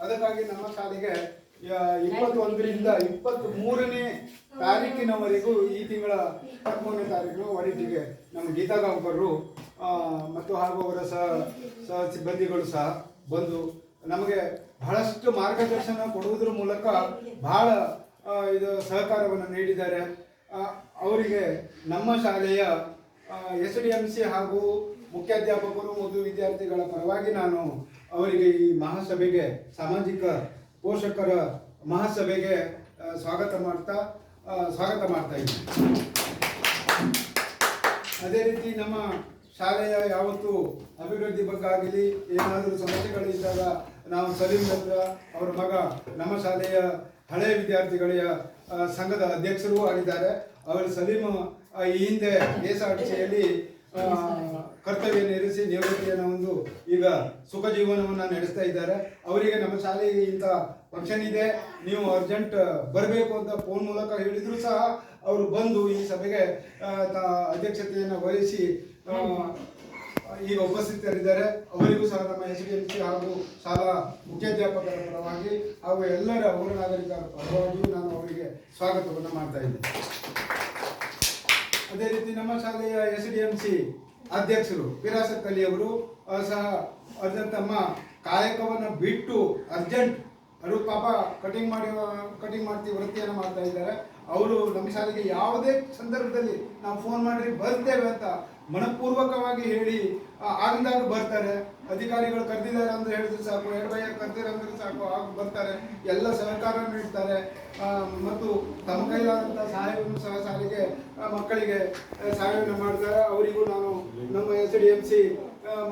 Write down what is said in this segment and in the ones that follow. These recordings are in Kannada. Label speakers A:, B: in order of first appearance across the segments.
A: ಅದಕ್ಕಾಗಿ ನಮ್ಮ ಶಾಲೆಗೆ 21ರಿಂದ 23ನೇ ತಾರೀಕಿನವರೆಗೂ ಈ ತಿಂಗಳ 23ನೇ ತಾರೀಕಿನ ಒಡಿಟಿಗೆ ನಮ್ಮ ಗೀತಾ ಗಾಂವ್ಕರ್ರು ಮತ್ತು ಹಾಗೂ ಅವರ ಸಹ ಸಿಬ್ಬಂದಿಗಳು ಸಹ ಬಂದು ನಮಗೆ ಬಹಳಷ್ಟು ಮಾರ್ಗದರ್ಶನ ಕೊಡುವುದರ ಮೂಲಕ ಬಹಳ ಇದು ಸಹಕಾರವನ್ನು ನೀಡಿದ್ದಾರೆ. ಅವರಿಗೆ ನಮ್ಮ ಶಾಲೆಯ SDMC ಹಾಗೂ ಮುಖ್ಯಾಧ್ಯಾಪಕರು ಮತ್ತು ವಿದ್ಯಾರ್ಥಿಗಳ ಪರವಾಗಿ ನಾನು ಅವರಿಗೆ ಈ ಮಹಾಸಭೆಗೆ ಸಾಮಾಜಿಕ ಪೋಷಕರ ಮಹಾಸಭೆಗೆ ಸ್ವಾಗತ ಮಾಡ್ತಾ ಇದ್ದೀನಿ. ಅದೇ ರೀತಿ ನಮ್ಮ ಶಾಲೆಯ ಯಾವತ್ತು ಅಭಿವೃದ್ಧಿ ಬಗ್ಗೆ ಆಗಲಿ ಏನಾದರೂ ಸಮಸ್ಯೆಗಳಿದ್ದಾಗ ನಾವು ಸಲೀಂ ಹತ್ರ ಅವರ ಮಗ ನಮ್ಮ ಶಾಲೆಯ ಹಳೆಯ ವಿದ್ಯಾರ್ಥಿಗಳ ಸಂಘದ ಅಧ್ಯಕ್ಷರೂ ಆಗಿದ್ದಾರೆ. ಅವರು ಸಲೀಂ ಈ ಹಿಂದೆ KSRTCಯಲ್ಲಿ ಕರ್ತವ್ಯ ನಿರ್ವಹಿಸಿ ನಿವೃತ್ತಿಯನ್ನು ಒಂದು ಈಗ ಸುಖ ಜೀವನವನ್ನು ನಡೆಸ್ತಾ ಇದ್ದಾರೆ. ಅವರಿಗೆ ನಮ್ಮ ಶಾಲೆಗೆ ಇಂಥ ಫಂಕ್ಷನ್ ಇದೆ, ನೀವು ಅರ್ಜೆಂಟ್ ಬರಬೇಕು ಅಂತ ಫೋನ್ ಮೂಲಕ ಹೇಳಿದ್ರು ಸಹ ಅವರು ಬಂದು ಈ ಸಭೆಗೆ ಅಧ್ಯಕ್ಷತೆಯನ್ನು ವಹಿಸಿ ಈಗ ಉಪಸ್ಥಿತರಿದ್ದಾರೆ. ಅವರಿಗೂ ಸಹ ನಮ್ಮ SDMC ಹಾಗೂ ಶಾಲಾ ಮುಖ್ಯಾಧ್ಯಾಪಕರ ಪರವಾಗಿ ಹಾಗೂ ಎಲ್ಲರ ಊರ ನಾಗರಿಕರ ಪರವಾಗಿಯೂ ನಾನು ಅವರಿಗೆ ಸ್ವಾಗತವನ್ನು ಮಾಡ್ತಾ ಇದ್ದೇನೆ. ಅದೇ ರೀತಿ ನಮ್ಮ ಶಾಲೆಯ SDMC ಅಧ್ಯಕ್ಷರು ಫಿರಾಸತ್ ಅಲಿ ಅವರು ಸಹ ಅರ್ಜೆಂಟ್ ತಮ್ಮ ಕಾಯಕವನ್ನು ಬಿಟ್ಟು ಅರ್ಜೆಂಟ್ ಅವರು ಪಾಪ ಕಟಿಂಗ್ ಮಾಡ್ತೀವಿ ವೃತ್ತಿಯನ್ನು ಮಾಡ್ತಾ ಇದ್ದಾರೆ. ಅವರು ನಮ್ಮ ಶಾಲೆಗೆ ಯಾವುದೇ ಸಂದರ್ಭದಲ್ಲಿ ನಾವು ಫೋನ್ ಮಾಡಿ ಬರ್ತೇವೆ ಅಂತ ಮನಪೂರ್ವಕವಾಗಿ ಹೇಳಿ ಆಗಿಂದಾಗ ಬರ್ತಾರೆ. ಅಧಿಕಾರಿಗಳು ಕರೆದಿದ್ದಾರೆ ಅಂದ್ರೆ ಹೇಳಿದ್ರು ಸಾಕು, ಎಡಬಯ್ಯ ಕರೆದಿದ್ದಾರೆ ಅಂದ್ರೆ ಸಾಕು, ಆಗ ಬರ್ತಾರೆ, ಎಲ್ಲ ಸಹಕಾರ ನೀಡ್ತಾರೆ ಮತ್ತು ತಮ್ಮ ಕೈಲಾದಂಥ ಸಹಾಯವನ್ನು ಸಹ ಶಾಲೆಗೆ ಮಕ್ಕಳಿಗೆ ಸಹಾಯವನ್ನು ಮಾಡ್ತಾರೆ. ಅವರಿಗೂ ನಾನು ನಮ್ಮ SDMC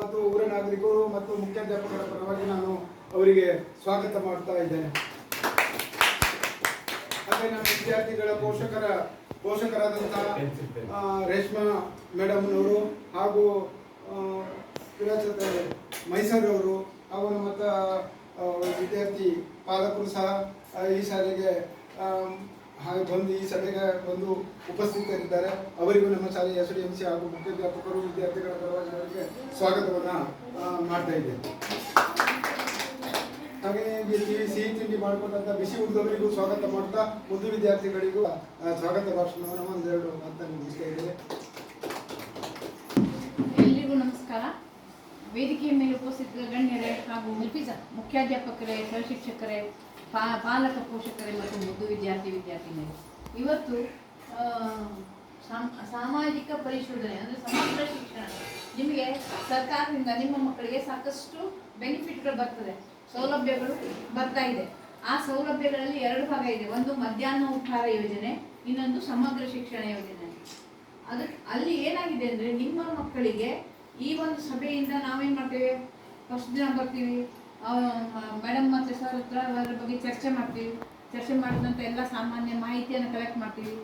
A: ಮತ್ತು ಊರ ನಾಗರಿಕರು ಮತ್ತು ಮುಖ್ಯಾಧ್ಯಾಪಕರ ಪರವಾಗಿ ನಾನು ಅವರಿಗೆ ಸ್ವಾಗತ ಮಾಡ್ತಾ ಇದ್ದೇನೆ. ಹಾಗೆ ನಮ್ಮ ವಿದ್ಯಾರ್ಥಿಗಳ ಪೋಷಕರಾದಂತಹ ರೇಷ್ಮಾ ಮೇಡಮ್ನವರು ಹಾಗೂ ಮೈಸೂರವರು ಹಾಗೂ ನಮ್ಮ ವಿದ್ಯಾರ್ಥಿ ಪಾಲಕರು ಸಹ ಈ ಶಾಲೆಗೆ ಬಂದು ಈ ಸಭೆಗೆ ಬಂದು ಉಪಸ್ಥಿತರಿದ್ದಾರೆ. ಅವರಿಗೂ ನಮ್ಮ ಶಾಲೆಯ SDMC ಹಾಗೂ ಮುಖ್ಯಾಧ್ಯಾಪಕರು ವಿದ್ಯಾರ್ಥಿಗಳ ಪರವಾಗಿ ಅವರಿಗೆ ಸ್ವಾಗತವನ್ನು ಮಾಡ್ತಾ ಇದ್ದೇನೆ. ಹಾಗೆ ಸಿಹಿ ತಿಂಡಿ ಮಾಡಿಕೊಂಡಂಥ ಬಿಸಿ ಊಟದವರಿಗೂ ಸ್ವಾಗತ ಮಾಡ್ತಾ ಮುದ್ದು ವಿದ್ಯಾರ್ಥಿಗಳಿಗೂ ಸ್ವಾಗತ ಭಾಷಣವನ್ನು ಒಂದೆರಡು ಮಾತನ್ನು ಮುಗಿಸ್ತಾ ಇದ್ದೇವೆ.
B: ಎಲ್ರಿಗೂ ನಮಸ್ಕಾರ. ವೇದಿಕೆಯ ಮೇಲೆ ಉಪಸ್ಥಿತ ಗಣ್ಯರೇ ಹಾಗೂ ಮುಖ್ಯಾಧ್ಯಾಪಕರೇ, ಸಹಶಿಕ್ಷಕರೇ, ಪಾಲಕ ಪೋಷಕರೇ ಮತ್ತು ಮುದ್ದು ವಿದ್ಯಾರ್ಥಿನಿಯರೇ, ಇವತ್ತು ಸಾಮಾಜಿಕ ಪರಿಶೋಧನೆ ಅಂದರೆ ಸಮಗ್ರ ಶಿಕ್ಷಣ, ನಿಮಗೆ ಸರ್ಕಾರದಿಂದ ನಿಮ್ಮ ಮಕ್ಕಳಿಗೆ ಸಾಕಷ್ಟು ಬೆನಿಫಿಟ್ಗಳು ಬರ್ತದೆ, ಸೌಲಭ್ಯಗಳು ಬರ್ತಾ ಇದೆ. ಆ ಸೌಲಭ್ಯಗಳಲ್ಲಿ 2 ಭಾಗ ಇದೆ. ಒಂದು ಮಧ್ಯಾಹ್ನ ಉಪಹಾರ ಯೋಜನೆ, ಇನ್ನೊಂದು ಸಮಗ್ರ ಶಿಕ್ಷಣ ಯೋಜನೆ. ಅಲ್ಲಿ ಏನಾಗಿದೆ ಅಂದರೆ ನಿಮ್ಮ ಮಕ್ಕಳಿಗೆ ಈ ಒಂದು ಸಭೆಯಿಂದ ನಾವೇನು ಮಾಡ್ತೇವೆ, ಫಸ್ಟ್ ದಿನ ಬರ್ತೀವಿ, ಮೇಡಮ್ ಮತ್ತು ಸರ್ ಹತ್ರ ಅದರ ಬಗ್ಗೆ ಚರ್ಚೆ ಮಾಡ್ತೀವಿ. ಚರ್ಚೆ ಮಾಡಿದ ನಂತರ ಎಲ್ಲ ಸಾಮಾನ್ಯ ಮಾಹಿತಿಯನ್ನು ಕಲೆಕ್ಟ್ ಮಾಡ್ತೀವಿ.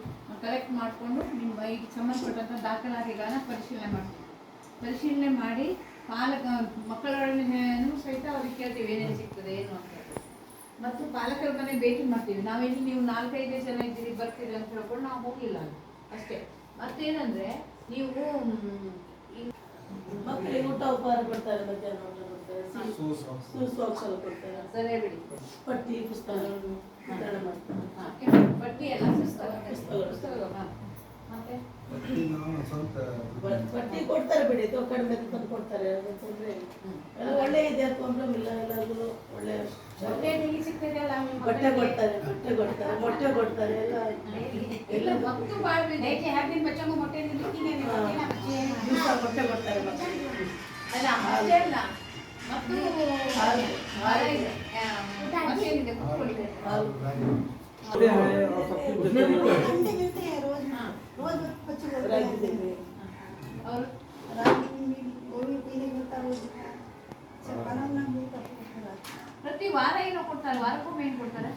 B: ಕಲೆಕ್ಟ್ ಮಾಡಿಕೊಂಡು ನಿಮ್ಮ ಈಗ ಸಂಬಂಧಪಟ್ಟಂಥ ದಾಖಲಾತಿಗಳನ್ನು ಪರಿಶೀಲನೆ ಮಾಡಿ ಮಕ್ಕಳನ್ನು ಸಹಿತ ಅವ್ರಿಗೆ ಕೇಳ್ತೀವಿ ಏನೇನು ಸಿಗ್ತದೆ ಏನು ಅಂತ. ಮತ್ತು ಪಾಲಕರ ಮನೆ ಭೇಟಿ ಮಾಡ್ತೀವಿ. ನಾವೇನು ನೀವು 4-5 ಜನ ಇದ್ದೀರಿ ಬರ್ತೀರಿ ಅಂತ ಹೇಳ್ಕೊಂಡು ನಾವು ಹೋಗಲಿಲ್ಲ ಅಷ್ಟೇ. ಮತ್ತೇನಂದರೆ ನೀವು
C: ಮಕ್ಕಳಿಗೆ ಊಟ ಉಪಹಾರ ಕೊಡ್ತಾರೆ, ಮಧ್ಯಾಹ್ನ ಊಟ ಕೊಡ್ತಾರೆ, ಕೊಡ್ತಾರೆ,
B: ಸರಿ ಬಿಡಿ,
C: ಪಟ್ಟಿ ಪುಸ್ತಕಗಳನ್ನು ವಿತರಣೆ ಮಾಡ್ತಾರೆ.
B: ಪಟ್ಟಿ ಎಲ್ಲ ಪುಸ್ತಕಗಳು ಮತ್ತೆ
C: ಪಟ್ಟಿ ಕೊಡ್ತಾರೆ ಬಿಡಿ, ಕಡಿಮೆ ತಂದು ಕೊಡ್ತಾರೆ, ತೊಂದರೆ ಒಳ್ಳೆ ಇದೆ, ಪ್ರಾಬ್ಲಮ್ ಇಲ್ಲ. ಎಲ್ಲರಿಗೂ ಒಳ್ಳೆ ಬಟ್ಟೆ ಕೊಡ್ತಾರೆ, ಮೊಟ್ಟೆ ಕೊಡ್ತಾರೆ ಎಲ್ಲ
B: ದಿವಸ ಮೊಟ್ಟೆ
C: ಕೊಡ್ತಾರೆ.
B: ಅಲ್ಲ ಅಲ್ಲ ಮತ್ತು ಮತ್ತೇನಿದೆ ಪ್ರತಿ ವಾರ ಏನೋ ಕೊಡ್ತಾರೆ, ವಾರಕ್ಕೊಮ್ಮೆ ಏನು ಕೊಡ್ತಾರೆ,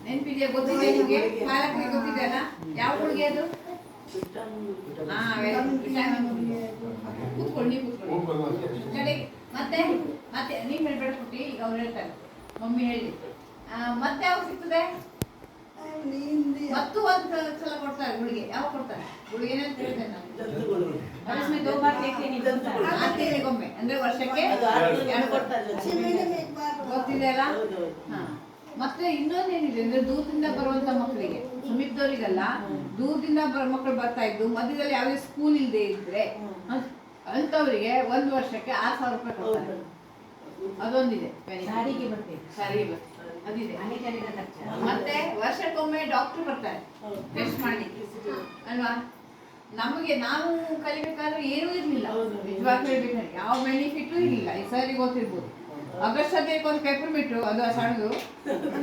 B: ನೆನಪಿದೆಯಾ? ಗೊತ್ತಿದೆ ನಿಮಗೆ? ಪಾಲಕರಿಗೆ ಗೊತ್ತಿದೆ ಅಲ್ಲ ಯಾವ ಹುಡುಗಿ ಅದು? ಕೂತ್ಕೊಳ್ಳಿ ಮತ್ತೆ ಮತ್ತೆ ನೀವು ಹೇಳ್ಬೇಡ ಪುಟ್ಟಿ, ಈಗ ಅವ್ರು ಹೇಳ್ತಾರೆ, ಮಮ್ಮಿ ಹೇಳಿ. ಮತ್ತೆ ಯಾವಾಗ ಸಿಗ್ತದೆ? ಮತ್ತು ಒಂದು ಸಲ ಕೊಡ್ತಾರೆ ಗುಳಿಗೆ. ಯಾವ ಕೊಡ್ತಾರೆ ಗುಳಿಗೆ ಅಂತ ಹೇಳಿದೆ ನಾನು.
C: ಜಂತುಗಳು.
B: ವರ್ಷಕ್ಕೆ 2 ಬಾರಿ ತೆಗ್ತೀನಿ
C: ಜಂತುಗಳು.
B: 6 ತಿಂಗಳಿಗೊಮ್ಮೆ ಅಂದ್ರೆ ವರ್ಷಕ್ಕೆ
C: ಅದು 6 ತಿಂಗಳಿಗೆ ಕೊಡ್ತಾರೆ
B: ಗೊತ್ತಿದೆ ಅಲ್ಲ.
C: ಹೌದು.
B: ಹಾ. ಮತ್ತೆ ಇನ್ನೊಂದೇನಿದೆ ಅಂದ್ರೆ ದೂರದಿಂದ ಬರುವಂತ ಮಕ್ಕಳಿಗೆ, ಸಮೀಪದವರಿಗಲ್ಲ, ದೂರದಿಂದ ಮಕ್ಕಳು ಬರ್ತಾ ಇದ್ದು ಮಧ್ಯದಲ್ಲಿ ಯಾವುದೇ ಸ್ಕೂಲ್ ಇಲ್ಲದೆ ಇದ್ರೆ ಅಂತವರಿಗೆ 1 ವರ್ಷಕ್ಕೆ 6,000 ರೂಪಾಯಿ ಕೊಡ್ತಾರೆ. ಅದೊಂದಿದೆ.
D: ಸಾರಿಗೆ ಬರ್ತೇವೆ.
B: ಸಾರಿಗೆ ಬರ್ತದೆ ಅದಿದೆ.
D: ಅನೇಕರಿಗ ಖರ್ಚು.
B: ಮತ್ತೆ ವರ್ಷಕ್ಕೊಮ್ಮೆ ಡಾಕ್ಟರ್ ಬರ್ತಾರೆ
C: ಹೌದು.
B: ಟೆಸ್ಟ್ ಮಾಡ್ಲಿಕ್ಕೆ ಅಲ್ವಾ. ನಮಗೆ ನಾವು ಕಲಿಬೇಕಾದ್ರೆ ಏನೂ ಇರ್ಲಿಲ್ಲ,
C: ಹೌದು.
B: ನಿಜವಾಗ್ಲೂ ಹೇಳ್ಬೇಕಾದ್ರೆ ಯಾವ ಬೆನಿಫಿಟ್ ಇರಲಿಲ್ಲ. ಈ ಸರಿ ಗೊತ್ತಿರ್ಬೋದು, ಆಗಸ್ಟ್ 15 ಒಂದು ಪೇಪರ್ ಬಿಟ್ಟು ಅದು ಸಣ್ಣದು,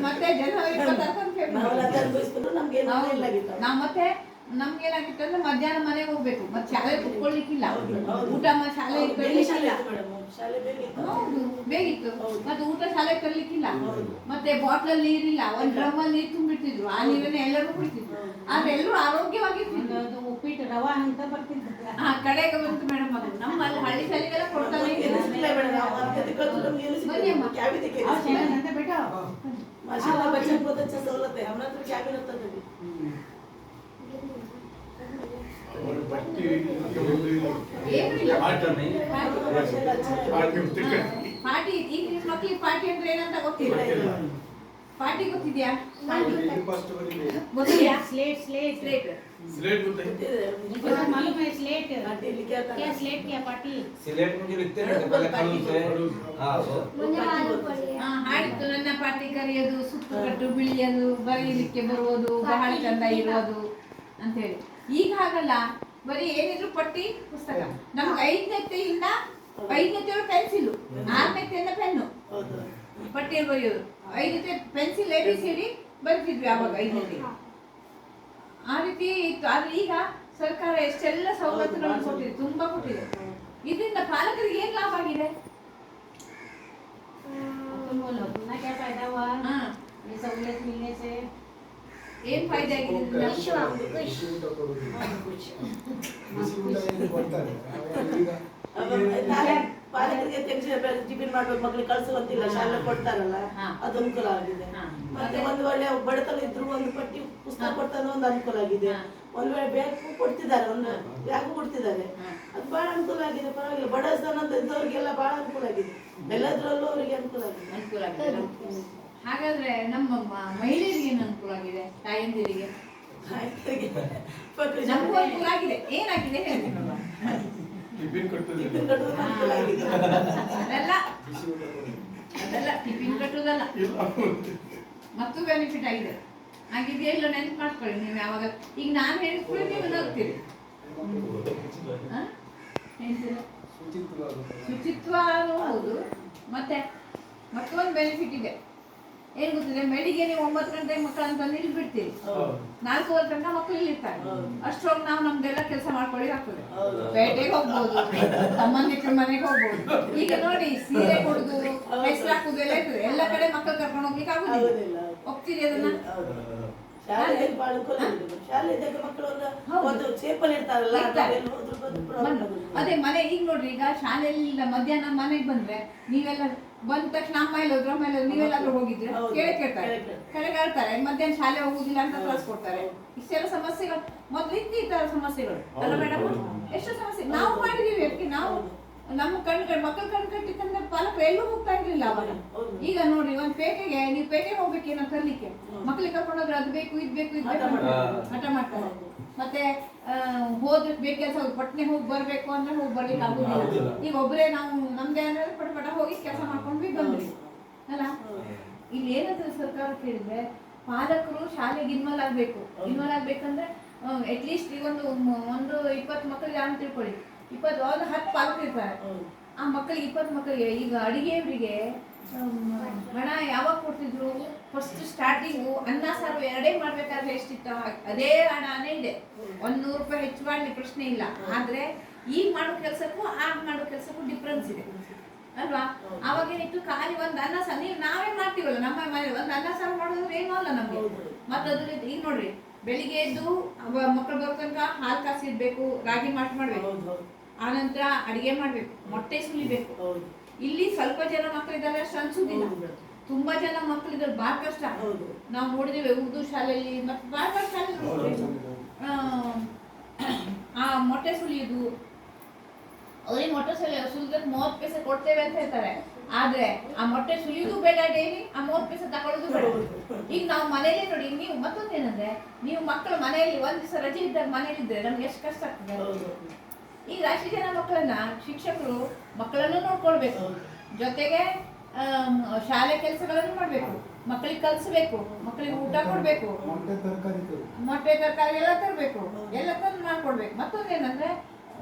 B: ಮತ್ತೆ ಜನವರಿ 26 ಒಂದು ಪೇಪರ್.
C: ನಾವೆಲ್ಲ ಅದನ್ನ ಅನುಭವಿಸ್ಕೊಂಡು ನಮ್ಗೆ ಏನೂ ಇಲ್ಲಾಗಿತ್ತು.
B: ನಾವು ಮತ್ತೆ ನಮ್ಗೇನಾಗಿತ್ತು ಅಂದ್ರೆ ಮಧ್ಯಾಹ್ನ ಮನೆಗೆ ಹೋಗ್ಬೇಕು, ಮತ್ತೆ ಶಾಲೆ ಕುತ್ಕೊಳ್ಳಿಕ್ಕಿಲ್ಲ,
C: ಹೌದು.
B: ಊಟ ಶಾಲೆ
C: ಬೇಗ ಶಾಲೆ
B: ಕರ್ಲಿಕ್ಕಿಲ್ಲ.
C: ಇತ್ತು ಮೇಡಮ್, ಶಾಲೆ ಬೇಗ ಇತ್ತು.
B: ಹೌದು ಬೇಗಿತ್ತು.
C: ಹೌದು.
B: ಮತ್ತೆ ಊಟ ಶಾಲೆ ಕರ್ಲಿಕ್ಕಿಲ್ಲ,
C: ಹೌದು.
B: ಮತ್ತೆ ಬಾಟ್ಲಲ್ಲಿ ನೀರಿಲ್ಲ, ಒಂದು ಡ್ರಮ್ಮಲ್ಲಿ ನೀರು ತುಂಬಿಟ್ಟಿದ್ರು, ಆ ನೀರನ್ನ ಎಲ್ಲರೂ ಕುಡಿತಿದ್ರು. ಆದ್ರೆ ಎಲ್ಲರೂ ಆರೋಗ್ಯವಾಗಿರ್ತಿದ್ರು.
D: ಅದು ಉಪ್ಪಿಟ್ಟು ರವಾ ಅಂತ ಬರ್ತಿತ್ತು.
B: ಆ ಕಡೆಗೆ ಬಂತು ಮೇಡಮ್, ಅದು ನಮ್ಮಲ್ಲಿ ಹಳ್ಳಿ ಶಾಲೆಗೆಲ್ಲ ಕೊಡ್ತಾನೆ
C: ನಮ್ಗೆ
B: ಇದ್ರು.
C: ಏನು ಸಿಗ್ಲಿಲ್ಲ ಮೇಡಮ್, ನಾವು ಅಂಥದ್ದು ಕಲ್ತು ನಮ್ಗೆ ಏನು ಸಿಗ್ಲಿಲ್ಲ.
B: ಬನ್ನಿ ಅಮ್ಮ.
C: ಕ್ಯಾಬಿನ್ ಗೆ
D: और चैनल अंदर बैठो।
C: माशाल्लाह बच्चों को बहुत अच्छा सहूलत है, हमारा तो क्याबिन होता था भी।
B: ಏನೂ ಇಲ್ಲ.
C: माशाल्लाह अच्छा है।
B: ಪಾಟಿ ಈಗ ನಿಮ್ಮ ಮಕ್ಳಿಗೆ ಪಾಟಿ ಅಂದ್ರೆ ಏನಂತ ಗೊತ್ತಿಲ್ಲ. ಪಾಟಿ ಗೊತ್ತಿದ್ಯಾ? ಗೊತ್ತಿದ್ಯಾ?
D: स्लेट स्लेट
B: ಸ್ಲೇಟ್
D: मुझे तो मालूम है स्लेट।
C: पार्टी लिखा था।
D: क्या स्लेट क्या पार्टी?
E: सिलेट मुझे लिखते रहते पहले कलम से। हाँ वो
B: ಹಾಡಿತ್ತು. ನನ್ನ ಪಾಟಿ ಕರೆಯೋದು, ಸುತ್ತು ಕಟ್ಟು ಬಿಳಿಯೋದು, ಬರೀಲಿಕ್ಕೆ ಬರುವುದು, ಬಹಳ ಚಂದ ಇರೋದು ಅಂತ ಹೇಳಿ. ಈಗ ಹಾಗಲ್ಲ, ಬರೀ ಏನಿದ್ರು ಪಟ್ಟಿ ಪುಸ್ತಕ. ನಮ್ಗೆ 5ನೆತೆಯಿಂದ 5ನೆತೆ ಪೆನ್ಸಿಲ್, 6ನೆತೆಯಿಂದ ಪೆನ್ನು,
C: ಹೌದು.
B: ಪಟ್ಟಿಯಲ್ಲಿ ಬರೆಯೋದು. 5ನೆತೆ ಪೆನ್ಸಿಲ್ ABCD ಬರ್ತಿದ್ವಿ ಆವಾಗ 5ನೆತೆ. ಆ ರೀತಿ ಇತ್ತು. ಆದ್ರೆ ಈಗ ಸರ್ಕಾರ ಎಷ್ಟೆಲ್ಲ ಸವಲತ್ತುಗಳನ್ನು ಕೊಟ್ಟಿದೆ, ತುಂಬಾ ಕೊಟ್ಟಿದೆ. ಇದರಿಂದ ಪಾಲಕರಿಗೆ ಏನ್ ಲಾಭ ಆಗಿದೆ?
D: तुम बोलो तुम्हें क्या फायदा हुआ
B: ಹಾ,
D: ये सहूलियत मिलने से?
B: ಏನ್ ಫಾಯ್ದೆ ಆಗಿದೆ ಇದರಿಂದ?
C: अब ನಾಳೆ ಪಾಲಕರಿಗೆ ಟೆನ್ಷನ್, ಟಿಫಿನ್ ಮಾಡ್ಬೇಕು, ಮಕ್ಕಳಿಗೆ ಕಳ್ಸುವಂತಿಲ್ಲ, ಶಾಲೆ ಕೊಡ್ತಾರಲ್ಲ,
B: ಹಾ.
C: ಅದು ಅನುಕೂಲ ಆಗಿದೆ.
B: ಹಾ.
C: ಮತ್ತೆ ಒಂದು ಒಳ್ಳೆ ಬಡತನ ಇದ್ರು ಒಂದು ಪಟ್ಟಿ ಪುಸ್ತಕ ಕೊಡ್ತಾನೆ ಒಂದು ಅನುಕೂಲ ಆಗಿದೆ.
B: ಹಾ.
C: ಒಂದ್ ವೇಳೆ ಬ್ಯಾಗ್ ಕೊಡ್ತಿದ್ದಾರೆ, ಒಂದು ಬ್ಯಾಗ್ ಕೊಡ್ತಿದ್ದಾರೆ, ಅದು ಬಹಳ ಅನುಕೂಲ ಆಗಿದೆ. ಪರವಾಗಿಲ್ಲ, ಬಡ ಜನ ಇದ್ದವ್ರಿಗೆಲ್ಲ ಬಹಳ ಅನುಕೂಲ ಆಗಿದೆ, ಎಲ್ಲದ್ರಲ್ಲೂ ಅವರಿಗೆ ಅನುಕೂಲ ಆಗಿದೆ.
B: ಅನುಕೂಲ ಆಗಿದೆ. ಹಾಗಾದ್ರೆ ನಮ್ಮ ಮಹಿಳೆಯರಿಗೆ ಏನು ಅನುಕೂಲ ಆಗಿದೆ? ತಾಯಂದಿರಿಗೆ ನಮಗೂ ಅನುಕೂಲ ಆಗಿದೆ. ಏನಾಗಿದೆ ಹೇಳಿ ನೋಡುವ.
C: ಟಿಫಿನ್ ಕಟ್ಟೋದು ಅನುಕೂಲ ಆಗಿದೆ.
B: ಅದೆಲ್ಲ ಟಿಫಿನ್ ಕಟ್ಟುದಲ್ಲ, ಮತ್ತು ಬೆನಿಫಿಟ್ ಆಗಿದೆ. ಹಾಗಿದೆಯಾ ಇಲ್ಲ ನೆನ್ಪು ಮಾಡ್ಕೊಳ್ಳಿ ನೀವು ಯಾವಾಗ. ಈಗ ನಾನು ಹೇಳಿಸ್ಕೊಳ್ಳಿ, ನೀವು ನಗ್ತೀರಿ. ಹ? ಹೇಳ್ತೀರಾ? ಶುಚಿತ್ವ ಹೌದು. ಮತ್ತೆ ಮತ್ತೊಂದು ಬೆನಿಫಿಟ್ ಇದೆ. ಏನ್ ಗೊತ್ತಿದೆ, ಬೆಳಿಗ್ಗೆ ನೀವು 9 ಗಂಟೆಗೆ ಮಕ್ಕಳಂತ ಇಲ್ಲಿ ಬಿಡ್ತೀರಿ, 4:15 ತನಕ ಮಕ್ಕಳು ಇಲ್ಲಿರ್ತಾರೆ. ಅಷ್ಟೊಳಗೆ ನಾವು ನಮ್ದೆಲ್ಲ ಕೆಲಸ ಮಾಡ್ಕೊಳ್ಳಿ ಆಗ್ತದೆ. ಪೇಟೆಗೆ ಹೋಗ್ಬೋದು, ಸಂಬಂಧಿಕರ ಮನೆಗೆ ಹೋಗ್ಬೋದು. ಈಗ ನೋಡಿ, ಸೀರೆ ಕೊಡುದು, ಹೆಸರು ಹಾಕುದು ಎಲ್ಲ ಇರ್ತದೆ. ಎಲ್ಲ ಕಡೆ ಮಕ್ಕಳು ಕರ್ಕೊಂಡು ಹೋಗ್ಲಿಕ್ಕೆ ಆಗುದಿಲ್ಲ.
C: ಆಗುದಿಲ್ಲ.
B: ಹೋಗ್ತೀರಿ ಅದನ್ನ?
C: ಶಾಲೆಯಲ್ಲಿ ಬಹಳ ಅನುಕೂಲ ಆಗಿದೆ. ಶಾಲೆ ಇದ್ದಾಗ ಮಕ್ಕಳು ಒಂದು ಸೇಫಲ್ಲಿ ಇರ್ತಾರಲ್ಲ,
B: ಇರ್ತಾರೆ.
C: ಎಲ್ಲಿ ಹೋದ್ರು ಬಂದು problem ಆಗುದಿಲ್ಲ.
B: ಅದೇ ಮನೆ ಈಗ ನೋಡ್ರಿ, ಈಗ ಶಾಲೆಯಲ್ಲಿ ಮಧ್ಯಾಹ್ನ ಮನೆಗೆ ಬಂದ್ರೆ ನೀವೆಲ್ಲ ಬಂದ ತಕ್ಷಣ ಅಮ್ಮ ಇಲ್ಲ ಹೋದ್ರು, ಅಮ್ಮ ಇಲ್ಲ ಹೋದ್ರು, ನೀವೆಲ್ಲಾದ್ರೂ ಹೋಗಿದ್ರೆ
C: ಹೌದು.
B: ಕೇಳ್ತಾರೆ, ಕೆಳಗೆ ಹೇಳ್ತಾರೆ, ಮಧ್ಯಾಹ್ನ ಶಾಲೆ ಹೋಗುದಿಲ್ಲ ಅಂತ ಕಳಿಸ್ಕೊಡ್ತಾರೆ. ಇಷ್ಟೆಲ್ಲ ಸಮಸ್ಯೆಗಳು ಮೊದ್ಲು ಇತ್ತು, ಈ ತರ ಸಮಸ್ಯೆಗಳು ಅಲ್ಲ ಮೇಡಮ್? ಎಷ್ಟು ಸಮಸ್ಯೆ ನಾವು ಮಾಡಿದೀವಿ. ಅದಕ್ಕೆ ನಾವು ನಮ್ಮ ಮಕ್ಕಳು ಕಣ್ಣು ಕಟ್ಟಿತ್ತಂದ್ರೆ ಪಾಲಕರು ಎಲ್ಲೂ ಹೋಗ್ತಾ ಇರ್ಲಿಲ್ಲ ಅವಾಗ. ಈಗ ನೋಡ್ರಿ, ಒಂದ್ ಪೇಟೆಗೆ ನೀವು ಪೇಟೆಗೆ ಹೋಗ್ಬೇಕೇನೋ ತರ್ಲಿಕ್ಕೆ, ಮಕ್ಳಿಗೆ ಕರ್ಕೊಂಡೋದ್ರೆ ಅದು ಬೇಕು ಇದು ಬೇಕು ಇದು ಬೇಕು ಹಠ ಮಾಡ್ತಾರೆ. ಮತ್ತೆ ಹೋದ್ರೆ ಬೇಕು ಕೆಲಸ, ಪಟ್ನೆ ಹೋಗಿ ಬರ್ಬೇಕು ಅಂದ್ರೆ ಹೋಗಿ ಬರ್ಲಿಕ್ಕೆ ಆಗುದಿಲ್ಲ. ಈಗ ಒಬ್ಬರೇ ನಾವು ನಮ್ದೇ ಅಂದ್ರೆ ಪಟ ಹೋಗಿ ಕೆಲಸ ಮಾಡ್ಕೊಂಡ್ವಿ ಬಂದ್ವಿ ಅಲ್ಲ. ಇಲ್ಲಿ ಏನಂತ ಸರ್ಕಾರ ಕೇಳಿದ್ರೆ, ಪಾಲಕರು ಶಾಲೆಗೆ ಇನ್ವಾಲ್ವ್ ಆಗ್ಬೇಕು. ಇನ್ವಾಲ್ವ್ ಆಗ್ಬೇಕಂದ್ರೆ ಅಟ್ಲೀಸ್ಟ್ ಈಗ ಒಂದು 20 ಮಕ್ಕಳಿಗೆ ಅಂತ ತಿಳ್ಕೊಳ್ಳಿ, 10 ಪಾಲಕರು ಇರ್ತಾರೆ. ಆ ಮಕ್ಕಳಿಗೆ 20 ಮಕ್ಕಳಿಗೆ ಈಗ ಅಡಿಗೆಯವರಿಗೆ ಹಣ ಯಾವಾಗ ಕೊಡ್ತಿದ್ರು? ಫಸ್ಟ್ ಸ್ಟಾರ್ಟಿಂಗು ಅನ್ನ ಸಾರು ಎರಡೇ ಮಾಡ್ಬೇಕಾದ್ರೆ ಎಷ್ಟಿತ್ತು ಅದೇ ಹಣನೇ ಇದೆ. 100 ರೂಪಾಯಿ ಹೆಚ್ಚು ಮಾಡಲಿ ಪ್ರಶ್ನೆ ಇಲ್ಲ. ಆದ್ರೆ ಈಗ ಮಾಡೋ ಕೆಲಸಕ್ಕೂ ಆಗ ಮಾಡೋ ಕೆಲಸಕ್ಕೂ ಡಿಫ್ರೆನ್ಸ್ ಇದೆ ಅಲ್ವಾ? ಅವಾಗೇನಿತ್ತು, ಖಾಲಿ ಒಂದು ಅನ್ನ ಸಾರು ನೀವು ನಾವೇ ಮಾಡ್ತೀವಲ್ಲ ನಮ್ಮ ಮನೆ, ಒಂದು ಅನ್ನ ಸಾರು ಮಾಡೋದ್ರೆ ಏನೂ ಅಲ್ಲ ನಮ್ಗೆ. ಮತ್ತೆ ಅದ್ರ ಈಗ ನೋಡ್ರಿ, ಬೆಳಿಗ್ಗೆ ಎದ್ದು ಮಕ್ಕಳು ಬರೋ ತನಕ ಹಾಲು ಕಾಸಿಡ್ಬೇಕು, ರಾಗಿ ಮಾಡ್ಬೇಕು, ಆನಂತರ ಅಡಿಗೆ ಮಾಡ್ಬೇಕು, ಮೊಟ್ಟೆ ಸುಲಿಬೇಕು. ಇಲ್ಲಿ ಸ್ವಲ್ಪ ಜನ ಮಕ್ಕಳಿದ್ದಾರೆ, ಅಷ್ಟು ಅನ್ಸುದಿಲ್ಲ. ತುಂಬಾ ಜನ ಮಕ್ಕಳಿಗೆ ಬಹಳ ಕಷ್ಟ.
C: ಹೌದು.
B: ನಾವು ನೋಡಿದ್ದೇವೆ ಉರ್ದು ಶಾಲೆಯಲ್ಲಿ ಮತ್ತೆ ಬಹಳ ಶಾಲೆ ಆ ಮೊಟ್ಟೆ ಸುಲಿಯುದು, ಅವ್ರಿಗೆ ಮೊಟ್ಟೆ ಸುಲಿದಕ್ಕೆ 30 ಪೈಸೆ ಕೊಡ್ತೇವೆ ಅಂತ ಹೇಳ್ತಾರೆ. ಆದ್ರೆ ಆ ಮೊಟ್ಟೆ ಸುಲಿಯುದು ಬೇಡ ಡೈಲಿ, ಆ 30 ಪೈಸೆ ತಗೊಳ್ಳೋದು ಬೇಡ. ಈಗ ನಾವು ಮನೇಲಿ ನೋಡಿ, ನೀವು ಮತ್ತೊಂದೇನಂದ್ರೆ ನೀವು ಮಕ್ಕಳು ಮನೆಯಲ್ಲಿ ಒಂದ್ ದಿವಸ ರಜೆ ಇದ್ದಾಗ ಮನೇಲಿ ಇದ್ರೆ ನಮ್ಗೆ ಎಷ್ಟು ಕಷ್ಟ ಆಗ್ತದೆ. ಈಗ ಅಷ್ಟು ಜನ ಮಕ್ಕಳನ್ನ ಶಿಕ್ಷಕರು ಮಕ್ಕಳನ್ನು ನೋಡ್ಕೊಳ್ಬೇಕು, ಜೊತೆಗೆ ಶಾಲೆ ಕೆಲಸಗಳನ್ನು ಮಾಡ್ಬೇಕು, ಮಕ್ಕಳಿಗೆ ಕಲಿಸ್ಬೇಕು, ಮಕ್ಕಳಿಗೆ ಊಟ ಕೊಡ್ಬೇಕು, ಮೊಟ್ಟೆ ತರಕಾರಿ ಎಲ್ಲ ತರಬೇಕು, ಎಲ್ಲ ತಂದು ಮಾಡ್ಕೊಡ್ಬೇಕು. ಮತ್ತೊಂದೇನಂದ್ರೆ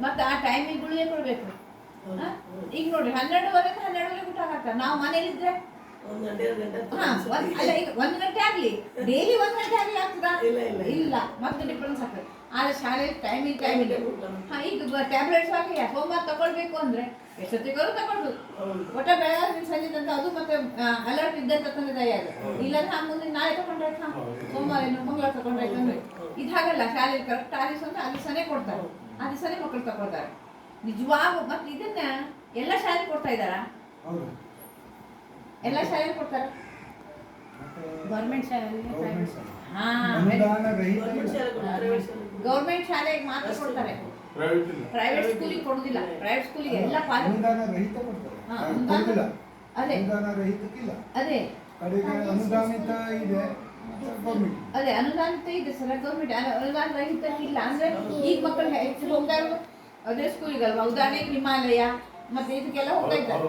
B: ಮತ್ತೆ ಆ ಟೈಮಿಗೆ ಗುಳಿಗೆ ಕೊಡ್ಬೇಕು. ಈಗ ನೋಡ್ರಿ 12:30 12:30 ಊಟ ಹಾಕ್ತಾರೆ. ನಾವು ಮನೇಲಿದ್ರೆ ಅಲ್ಲ, ಈಗ 1 ಗಂಟೆ ಆಗ್ಲಿ, ಡೈಲಿ 1 ಗಂಟೆ ಆಗ್ಲಿ ಆಗ್ತದ? ಇಲ್ಲ, ಮತ್ತೆ ಡಿಫ್ರೆನ್ಸ್ ಆಗ್ತದೆ. ಆದ್ರೆ ಶಾಲೆ ಟೈಮಿಗೆ ಈಗ ಟ್ಯಾಬ್ಲೆಟ್ಸ್ ಆಗಿ ಹೋಮ್ವರ್ಕ್ ತಗೊಳ್ಬೇಕು ಅಂದ್ರೆ ಎಷ್ಟೊತ್ತಿಗೂ ತಗೊಳ್ಬೋದು. ಒಟ್ಟ ಬೆಳಗ್ಗೆ ಸಂಜೆ ತನಕ ಅದು ಮತ್ತೆ ಅಲರ್ಟ್ ಇದ್ದಂತ ತಂದೆ ತಾಯಿಯಾಗ, ಇಲ್ಲಾಂದ್ರೆ ಮುಂದೆ ನಾಳೆ ತಗೊಂಡ್ರೆ ಸೋಮವಾರ ಮಂಗಳವಾರ ತಗೊಂಡ್ರೆ ಅಂದ್ರೆ ಇದು ಹಾಗಲ್ಲ. ಶಾಲೆ ಕರೆಕ್ಟ್ ಆ ದಿವಸ ಅಂದ್ರೆ ಆ ದಿವಸನೇ ಕೊಡ್ತಾರೆ, ಆ ದಿವಸನೇ ಮಕ್ಕಳು ತಗೊಳ್ತಾರೆ. ನಿಜವಾಗ ಮತ್ತೆ ಇದನ್ನ ಎಲ್ಲ ಶಾಲೆ ಕೊಡ್ತಾ ಇದ್ದಾರ? ಎಲ್ಲ ಶಾಲೆ ಕೊಡ್ತಾರ?
D: ಗೌರ್ಮೆಂಟ್ ಶಾಲೆ,
B: ಹಾ, ಗೌರ್ಮೆಂಟ್ ಶಾಲೆಗೆ ಮಾತ್ರ ಕೊಡ್ತಾರೆ, ಪ್ರೈವೇಟ್ ಸ್ಕೂಲಿಗೆ ಕೊಡುದಿಲ್ಲ. ಪ್ರೈವೇಟ್ ಸ್ಕೂಲಿಗೆ ಎಲ್ಲ ಅದೇ ಅದೇ ಅದೇ ಅನುದಾನಿತ ಇದೆ ಸರ್. ಗೌರ್ಮೆಂಟ್ ಅನುದಾನ ರಹಿತ ಇಲ್ಲ. ಅಂದ್ರೆ ಈಗ ಮಕ್ಕಳು ಹೆಚ್ಚು ಹೋಗ್ತಾ ಇರೋದು ಅದೇ ಸ್ಕೂಲಿಗಲ್ವಾ. ಉದಾಹರಣೆಗೆ ಹಿಮಾಲಯ ಮತ್ತೆ ಇದಕ್ಕೆಲ್ಲ ಹೋಗ್ತಾ ಇದ್ದಾರೆ,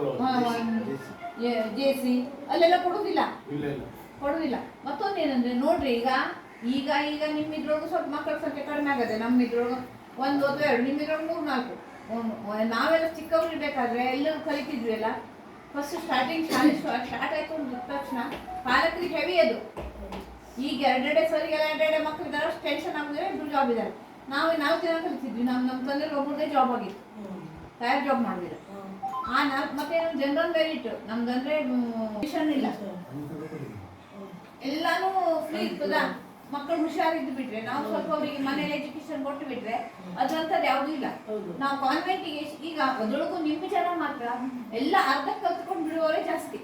B: JC ಅಲ್ಲೆಲ್ಲ ಕೊಡುದಿಲ್ಲ. ಮತ್ತೊಂದೇನಂದ್ರೆ ನೋಡ್ರಿ, ಈಗ ಈಗ ನಿಮ್ಮಿದ್ರೊಳಗೂ ಸ್ವಲ್ಪ ಮಕ್ಕಳ ಸಂಖ್ಯೆ ಕಡಿಮೆ ಆಗದೆ. ನಮ್ಮಿದ್ರೊಳಗು 1 ಅಥವಾ 2, ನಿಮ್ಮಿದ್ರೊಳಗೆ 3, 4. ನಾವೆಲ್ಲ ಚಿಕ್ಕವರಿರ್ಬೇಕಾದ್ರೆ ಎಲ್ಲರೂ ಕಲಿತಿದ್ವಿ ಅಲ್ಲ. ಫಸ್ಟ್ ಸ್ಟಾರ್ಟಿಂಗ್ ಶಾಲೆ ಸ್ಟಾರ್ಟ್ ಆಯ್ತು ಅಂದ ತಕ್ಷಣ ಪಾಲಕರಿಗೆ ಹೆವಿ ಅದು. ಈಗ 2 ಸರಿಗೆಲ್ಲ 2 ಮಕ್ಕಳು ಇದ್ದಾರೆ, ಅಷ್ಟು ಟೆನ್ಷನ್ ಆಗಿದ್ರೆ 2 ಜಾಬ್ ಇದ್ದಾರೆ. ನಾವು 4 ಜನ ಕಲಿತಿದ್ವಿ. ನಮ್ಮ ತಂದೆ ಒಬ್ಬರದೇ ಜಾಬ್ ಆಗಿತ್ತು, ತಯಾರು ಜಾಬ್ ಮಾಡಿದ್ರು. ಆ 4 ಮತ್ತೆ ಜನರಲ್ ಮೆರಿಟ್ ನಮ್ದಂದ್ರೆ ಟ್ಯೂಷನ್ ಇಲ್ಲ, ಎಲ್ಲಾನು ಫ್ರೀ ಇರ್ತದ. ಮಕ್ಕಳು ಹುಷಾರಿದ್ದು ಬಿಟ್ರೆ, ನಾವು ಸ್ವಲ್ಪ ಅವರಿಗೆ ಮನೇಲಿ ಎಜುಕೇಶನ್ ಕೊಟ್ಟು ಬಿಟ್ರೆ ಅದಂತದ್ದು ಯಾವುದೂ ಇಲ್ಲ. ನಾವು ಕಾನ್ವೆಂಟಿಗೆ ಈಗ ಅದ್ರೊಳಗೂ ನಿಮ್ಮ ಜನ ಮಾತ್ರ ಎಲ್ಲ ಅರ್ಧ ಕಲ್ತ್ಕೊಂಡು ಬಿಡುವವರೇ ಜಾಸ್ತಿ.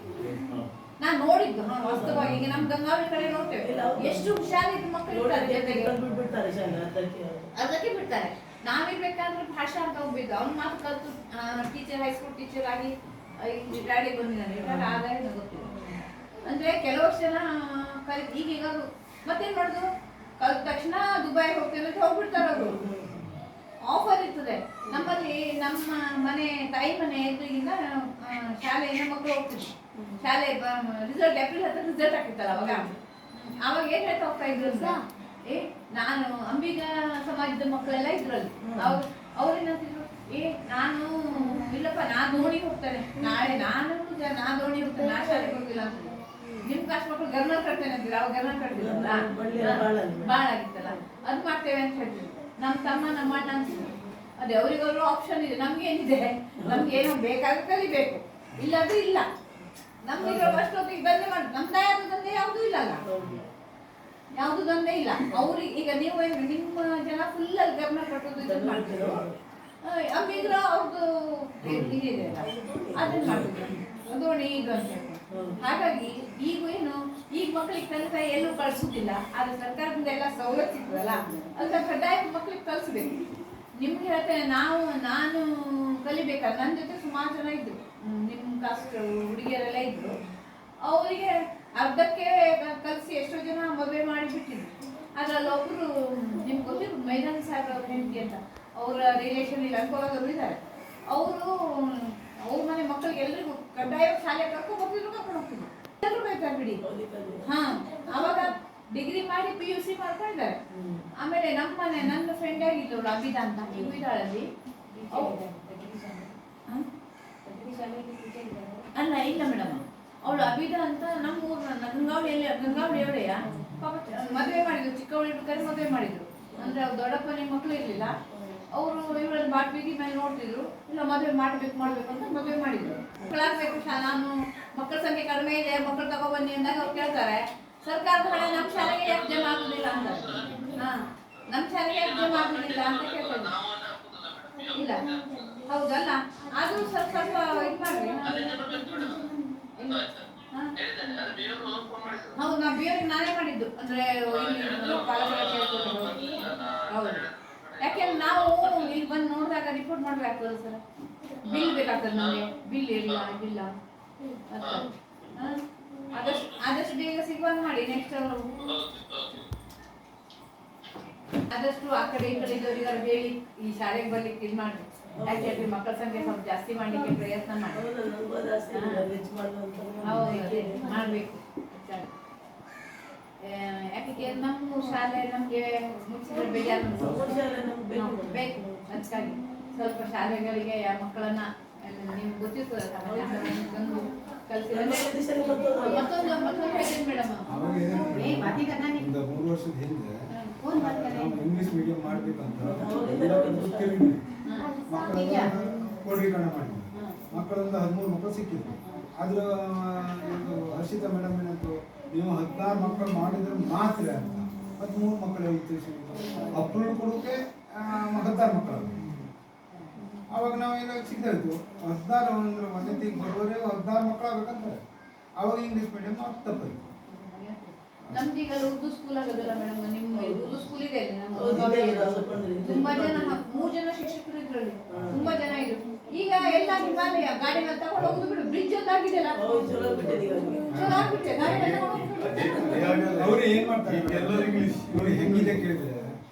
B: ನಾನ್ ನೋಡಿದ್ದು ವಾಸ್ತವವಾಗಿ. ಈಗ ನಮ್ ಗಂಗಾವಳಿ ಕಡೆ ನೋಡ್ತೇವೆ, ಎಷ್ಟು ಹುಷಾರಿದ್ದು ಮಕ್ಕಳು ಇರ್ತಾರೆ, ಜೊತೆಗೆ ಅದಕ್ಕೆ ಬಿಡ್ತಾರೆ. ನಾವಿರ್ಬೇಕಾದ್ರೆ ಭಾಷಾ ಅಂತ ಹೋಗ್ಬೇಕು, ಅವ್ನ ಮಾತು ಕಲ್ತು ಟೀಚರ್, ಹೈಸ್ಕೂಲ್ ಟೀಚರ್ ಆಗಿ ರಿಟೈರ್ಡ್ ಬಂದಿದ್ದಾನೆ. ರಿಟೈರ್ಡ್ ಆದಾಯ ಗೊತ್ತಿಲ್ಲ ಅಂದ್ರೆ ಕೆಲವಷ್ಟು ಜನ ಈಗೀಗ ಮತ್ತೇನ್ ಮಾಡುದು, ಕಲ್ತ ತಕ್ಷಣ ದುಬೈ ಹೋಗ್ತೇವೆ ಅಂತ ಹೋಗ್ಬಿಡ್ತಾರೆ ಅವರು. ಆಫರ್ ಇರ್ತದೆ. ನಮ್ಮಲ್ಲಿ ನಮ್ಮ ಮನೆ ತಾಯಿ ಮನೆ ಎದುರಿಗಿಂದ ಶಾಲೆಯಿಂದ ಮಕ್ಕಳು ಹೋಗ್ತಿದ್ರು. ಶಾಲೆ ರಿಸಲ್ಟ್ ಏಪ್ರಿಲ್ 10 ರಿಸಲ್ಟ್ ಹಾಕಿತ್ತಲ್ಲ ಅವಾಗ ಏನ್ ಹೇಳ್ತಾ ಹೋಗ್ತಾ ಇದ್ರು ಅಂತ, ನಾನು ಅಂಬಿಗ ಸಮಾಜದ ಮಕ್ಕಳೆಲ್ಲ ಇದ್ರಲ್ಲಿ. ಅವ್ರೇನಂತಿದ್ರು, ನಾನು ಇಲ್ಲಪ್ಪ, ನಾನ್ ದೋಣಿಗೆ ಹೋಗ್ತೇನೆ ನಾಳೆ, ನಾನು ದೋಣಿ ಹೋಗ್ತೇನೆ, ನಾ ಶಾಲೆಗೆ ಹೋಗಿಲ್ಲ ಅಂತ. ನಿಮ್ ಕಾಸ್ಟ್ ಮಕ್ಕಳು ಗರ್ನಲ್ ಕಟ್ತೇನೆ ಅಂತಿಲ್ಲ, ಅವಾಗ ಗರ್ನಲ್ ಕಟ್ತಿದ್ರಲ್ಲ, ಬಾಳ ಆಗಿತ್ತಲ್ಲ, ಅದ್ ಮಾಡ್ತೇವೆ ಅಂತ ಹೇಳ್ತಿದ್ರು. ನಮ್ಮ ತಮ್ಮ ನಮ್ಮ ಅಣ್ಣ ಅಂತಿದ್ರು. ಅದೇ ಅವ್ರಿಗವ್ರು ಆಪ್ಷನ್ ಇದೆ. ನಮ್ಗೆ ಏನಿದೆ, ನಮ್ಗೆ ಏನೋ ಬೇಕಾದ್ರೆ ಕಲಿಬೇಕು, ಇಲ್ಲಾಂದ್ರೆ ಇಲ್ಲ. ನಮ್ಗೆ ಅಷ್ಟೊತ್ತಿಗೆ ದಂಧೆ ಮಾಡಿ ನಮ್ದಾಯಾದ ದಂಧೆ ಯಾವುದೂ ಇಲ್ಲ ಅಲ್ಲ, ಯಾವ್ದು ದಂಧೆ ಇಲ್ಲ. ಅವ್ರಿಗೆ ಈಗ ನೀವು ನಿಮ್ಮ ಜನ ಫುಲ್ ಅಲ್ಲಿ ಗಮನ ಕಟ್ಟೋದು ಇದನ್ನ ಮಾಡ್ತಿದ್ರು. ಅಮ್ಮಿದ್ರ ಅವ್ರದ್ದು ಇದೆ ಅದನ್ನ ಮಾಡ್ತಿದ್ರು, ದೋಣಿ ಇದು ಅಂತ ಹೇಳಿ. ಹಾಗಾಗಿ ಈಗ ಏನು, ಈಗ ಮಕ್ಕಳಿಗೆ ತಂದೆ ಎಲ್ಲೂ ಕಳ್ಸುದಿಲ್ಲ. ಆದ್ರೆ ಸರ್ಕಾರದಿಂದ ಎಲ್ಲ ಸವಲತ್ತು ಸಿಗ್ತದಲ್ಲ, ಅದ್ರ ಕಡ್ಡಾಯ ಮಕ್ಕಳಿಗೆ ಕಳ್ಸ್ಬೇಕು. ನಿಮ್ಗೆ ಹೇಳ್ತೇನೆ, ನಾನು ಕಲಿಬೇಕಾದ್ರೆ ನನ್ನ ಜೊತೆ ಸುಮಾರು ಜನ ಇದ್ರು, ನಿಮ್ಮ ಕಾಸ್ಟ್ ಹುಡುಗಿಯರೆಲ್ಲ ಇದ್ರು. ಅವರಿಗೆ ಅರ್ಧಕ್ಕೆ ಕಲಿಸಿ ಎಷ್ಟೋ ಜನ ಮದುವೆ ಮಾಡಿ ಬಿಟ್ಟಿದ್ರು. ಅದ್ರಲ್ಲಿ ಒಬ್ರು ನಿಮ್ಗೆ ಗೊತ್ತಿದ್ರು, ಮೈದಾನ ಸಾಹೇಬ್ ಅವ್ರ ಹೆಂಡತಿ ಅಂತ, ಅವರ ರಿಲೇಷನ್ ಇಲ್ಲಿ ಅನುಕೂಲದವರು ಇದ್ದಾರೆ. ಅವ್ರ ಮನೆ ಮಕ್ಕಳಿಗೆ ಎಲ್ರಿಗೂ ಕಡ್ಡಾಯ ಶಾಲೆ ಕರ್ಕೊಂಡು ಹೋಗ್ತಿದ್ರು, ಕರ್ಕೊಂಡು ಹೋಗ್ತಿದ್ರು. ಎಲ್ಲರೂ ಬೇಕಾದ್ರೆ ಬಿಡಿ. ಹಾ, ಅವಾಗ ಡಿಗ್ರಿ ಮಾಡಿ PUC ಮಾಡ್ಕೊಂಡಿದ್ದಾರೆ. ಆಮೇಲೆ ನಮ್ಮ ಮನೆ ನನ್ನ ಫ್ರೆಂಡ್ ಆಗಿದ್ದವಳು ಅಬಿದಾ ಅಂತ, ಈಗ ಇದ್ದಾಳಲ್ಲಿ. ಅಲ್ಲ ಇಲ್ಲ ಮೇಡಮ್, ಅವಳು ಅಬಿದಾ ಅಂತ ನಮ್ಮ ಊರ್ನ ಗಂಗಾವಳಿಯವಳೆಯ ಪಾಪ ಮದುವೆ ಮಾಡಿದ್ರು. ಚಿಕ್ಕವಳು ಕರೆ ಮದುವೆ ಮಾಡಿದ್ರು. ಅಂದ್ರೆ ಅವ್ರು ದೊಡ್ಡಪ್ಪನಿಗೆ ಮಕ್ಕಳು ಇರ್ಲಿಲ್ಲ. ಅವರು ಇವಳನ್ನು ಬಾಟ್ ಬೀದಿ ಮೇಲೆ ನೋಡ್ತಿದ್ರು, ಇಲ್ಲ ಮದುವೆ ಮಾಡ್ಬೇಕು ಅಂತ ಮದುವೆ ಮಾಡಿದ್ರು. ಮಕ್ಕಳಾಗ್ಬೇಕು, ನಾನು ಮಕ್ಕಳ ಸಂಖ್ಯೆ ಕಡಿಮೆ ಇದೆ, ಮಕ್ಕಳು ತಗೊಬನ್ನಿ ಅಂದಾಗ ಅವ್ರು ಕೇಳ್ತಾರೆ, ಸರ್ಕಾರದ ಹಣ ನಮ್ಮ ಶಾಲೆಗೆ ಯಾಕೆ ಜಮಾ ಆಗುದಿಲ್ಲ ಅಂತ. ನಮ್ಮ ಶಾಲೆಗೆ ಯಾಕೆ ಜಮಾ ಆಗುದಿಲ್ಲ ಅಂತ ಕೇಳ್ತಾರೆ. ಇಲ್ಲ ಹೌದಲ್ಲ, ಆದ್ರೂ ಸ್ವಲ್ಪ ಇದು ಮಾಡ್ರಿ. ಹಾ? ಹೌದು, ನಾ ಬೇರೆ ನಾನೇ ಮಾಡಿದ್ದು ಅಂದ್ರೆ ಇಲ್ಲಿ ಪಾಲಕರ ಸೇರ್ಕೊಂಡು. ಹೌದು, ಯಾಕೆಂದ್ರೆ ನಾವು ಇಲ್ಲಿ ಬಂದು ನೋಡಿದಾಗ ರಿಪೋರ್ಟ್ ಮಾಡ್ಬೇಕಾಗ್ತದೆ ಸರ್, ಬಿಲ್ ಬೇಕಾಗ್ತದೆ ನಮಗೆ, ಬಿಲ್ ಇಲ್ಲ ಇದಿಲ್ಲ ಅಂತ. ಆದಷ್ಟು ಬೇಗ ಸಿಗುವಂಗೆ ಮಾಡಿ. ನೆಕ್ಸ್ಟ್ ಆದಷ್ಟು ಆ ಕಡೆ ಈ ಕಡೆ ಇದ್ದವರಿಗಾರ ಹೇಳಿ ಈ ಶಾಲೆಗೆ ಬರ್ಲಿಕ್ಕೆ ಇದು ಮಾಡಿ. ಯಾಕೆ ಮಕ್ಕಳ ಸಂಖ್ಯೆ ಸ್ವಲ್ಪ ಜಾಸ್ತಿ ಮಾಡ್ಲಿಕ್ಕೆ ಪ್ರಯತ್ನ ಮಾಡಿ. ಹೌದು, ಅದೇ ಮಾಡ್ಬೇಕು. ಯಾಕೆ ನಮ್ಮ ಶಾಲೆ ನಮ್ಗೆ ಮುಗಿಸಿದ್ರೆ ಬೇಜಾರು ಬೇಕು. ಅದಕ್ಕಾಗಿ ಸ್ವಲ್ಪ ಶಾಲೆಗಳಿಗೆ ಮಕ್ಕಳನ್ನ ನಿಮ್ಗೆ ಗೊತ್ತಿರ್ತದೆ ತಂದು ಕಲಿಸಿ. ಮತ್ತೊಂದು ಹೇಳ್ತೀನಿ ಮೇಡಮ್,
A: ಒಂದು 3 ವರ್ಷದ ಹಿಂದೆ ನಾವು ಇಂಗ್ಲಿಷ್ ಮೀಡಿಯಂ ಮಾಡ್ಬೇಕಂತ ಮಕ್ಕಳೆಲ್ಲ ಕ್ರೋಢೀಕರಣ ಮಾಡಿದ್ವಿ. ಮಕ್ಕಳೊಂದು 13 ಮಕ್ಕಳು ಸಿಕ್ಕಿದ್ರು. ಅದ್ರ ಒಂದು ಹರ್ಷಿತಾ ಮೇಡಮ್ ಏನಂತು, ನೀವು 16 ಮಕ್ಕಳು ಮಾಡಿದ್ರೆ ಮಾತ್ರ ಅಂತ 13 ಮಕ್ಕಳು ಅಪ್ರೂವ್ ಕೊಡೋಕೆ 16 ಮಕ್ಕಳು. ಅವಾಗ ನಾವೆಲ್ಲ ಸಿಗ್ತಾಯಿತ್ತು 16 ಅಂದ್ರೆ ಒಂದೇ ತಿಂಗ್ ಬರುವವರೆಗೂ 16 ಮಕ್ಕಳು ಆಗ್ಬೇಕಂತಾರೆ. ಅವಾಗ ಇಂಗ್ಲಿಷ್ ಮೀಡಿಯಂ ತಪ್ಪಾಯ್ತು.
B: ನಮ್ದೀಗ ಉರ್ದು ಸ್ಕೂಲ್ ಆಗೋದಿಲ್ಲ ಮೇಡಮ್. ನಿಮ್ಮ ಉರ್ದು ಸ್ಕೂಲ್ ಇದೆ ತುಂಬಾ ಜನ, 3 ಜನ ಶಿಕ್ಷಕರು ಇದ್ರಲ್ಲಿ ತುಂಬಾ ಜನ ಇದ್ರು. ಈಗ ಎಲ್ಲ ಹಿಮಾಲಯ ಗಾಡಿ ಮೇಲೆ ತಗೊಂಡು ಹೋಗುದು ಬಿಡು. ಬ್ರಿಡ್ಜ್ ಒಂದು ಆಗಿದೆಯಲ್ಲ, ಚಲೋ ಆಗ್ಬಿಟ್ಟೆ. ಗಾಡಿ ಮೇಲೆ
A: ಅವ್ರು ಏನ್ ಮಾಡ್ತಾರೆ ಎಲ್ಲರೂ ಇಂಗ್ಲಿಷ್ ನೋಡಿ ಹೆಂಗಿದೆ ಕೇಳಿದ್ರೆ